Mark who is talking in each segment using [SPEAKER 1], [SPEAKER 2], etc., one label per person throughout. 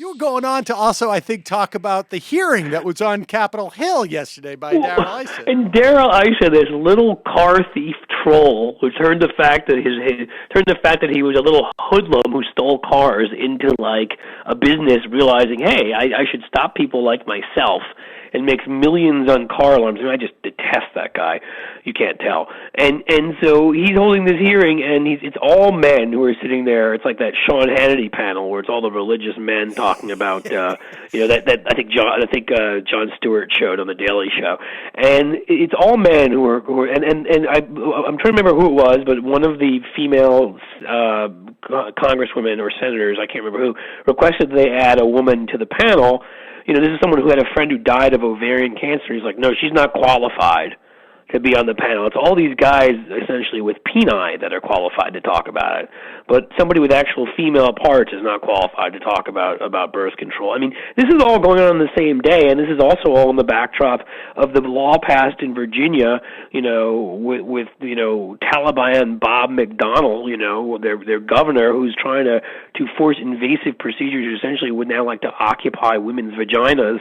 [SPEAKER 1] You were going on to also, I think, talk about the hearing that was on Capitol Hill yesterday by Darrell Issa.
[SPEAKER 2] And Darrell Issa, this little car thief troll, who turned the fact that he was a little hoodlum who stole cars into like a business, realizing, hey, I should stop people like myself, and makes millions on car alarms. I mean, I just detest that guy. You can't tell. And so he's holding this hearing, and it's all men who are sitting there. It's like that Sean Hannity panel where it's all the religious men talking about that I think Jon Stewart showed on the Daily Show, and it's all men who are I'm trying to remember who it was, but one of the female congresswomen or senators, I can't remember who, requested they add a woman to the panel. This is someone who had a friend who died of ovarian cancer. He's like, no, she's not qualified to be on the panel. It's all these guys, essentially, with peni that are qualified to talk about it. But somebody with actual female parts is not qualified to talk about birth control. I mean, this is all going on the same day, and this is also all in the backdrop of the law passed in Virginia, with Taliban Bob McDonnell, their governor, who's trying to force invasive procedures, essentially would now like to occupy women's vaginas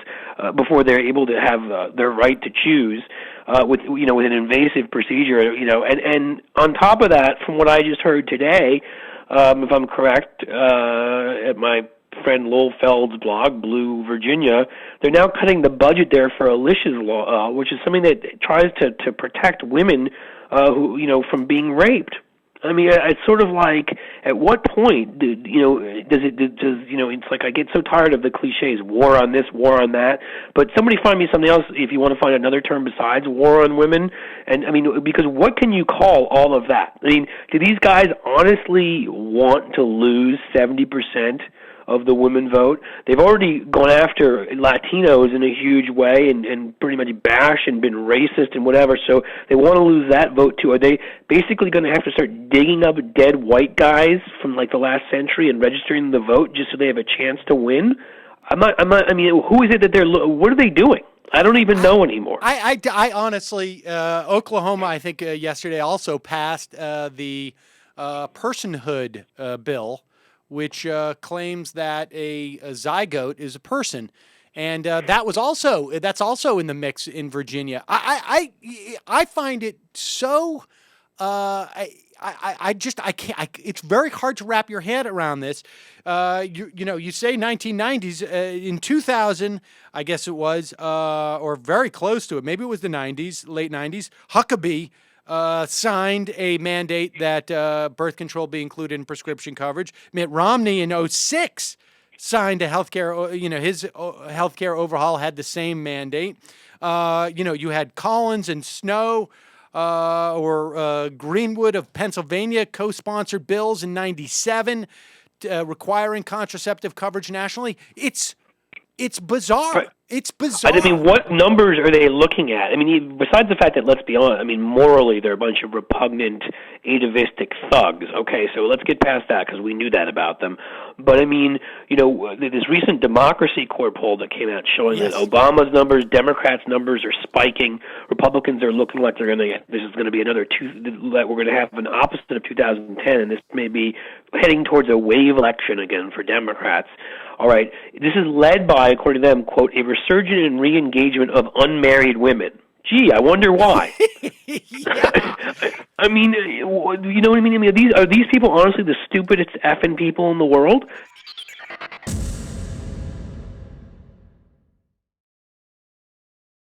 [SPEAKER 2] before they're able to have their right to choose. With an invasive procedure, and on top of that, from what I just heard today, if I'm correct, at my friend Lowell Feld's blog, Blue Virginia, they're now cutting the budget there for Alicia's law, which is something that tries to protect women who from being raped. I mean, it's sort of like, at what point it's like I get so tired of the cliches, war on this, war on that, but somebody find me something else if you want to find another term besides war on women. And I mean, because what can you call all of that? I mean, do these guys honestly want to lose 70% of the women vote? They've already gone after Latinos in a huge way and pretty much bashed and been racist and whatever, so they want to lose that vote too. Are they basically going to have to start digging up dead white guys from like the last century and registering the vote just so they have a chance to win? I mean, who is it that what are they doing? I don't even know anymore.
[SPEAKER 1] I honestly, Oklahoma, I think yesterday also passed the personhood bill, which claims that a zygote is a person, and that's also in the mix in Virginia. I find it so. I can't. It's very hard to wrap your head around this. You say 1990s. In 2000, I guess it was, or very close to it. Maybe it was the 90s, late 90s. Huckabee signed a mandate that birth control be included in prescription coverage. Mitt Romney in 2006 signed a healthcare, his healthcare overhaul had the same mandate. You had Collins and Snow or Greenwood of Pennsylvania co-sponsored bills in 97 requiring contraceptive coverage nationally. It's bizarre.
[SPEAKER 2] Right.
[SPEAKER 1] It's bizarre.
[SPEAKER 2] I mean, what numbers are they looking at? I mean, besides the fact that, let's be honest, I mean, morally they're a bunch of repugnant, atavistic thugs. Okay, so let's get past that because we knew that about them. But I mean, this recent Democracy Corps poll that came out showing that Obama's numbers, Democrats' numbers are spiking. Republicans are looking like this is going to be that we're going to have an opposite of 2010, and this may be heading towards a wave election again for Democrats. All right, this is led by, according to them, quote, a resurgence and re-engagement of unmarried women. Gee, I wonder why. I mean, you know what I mean? Are these people honestly the stupidest effing people in the world?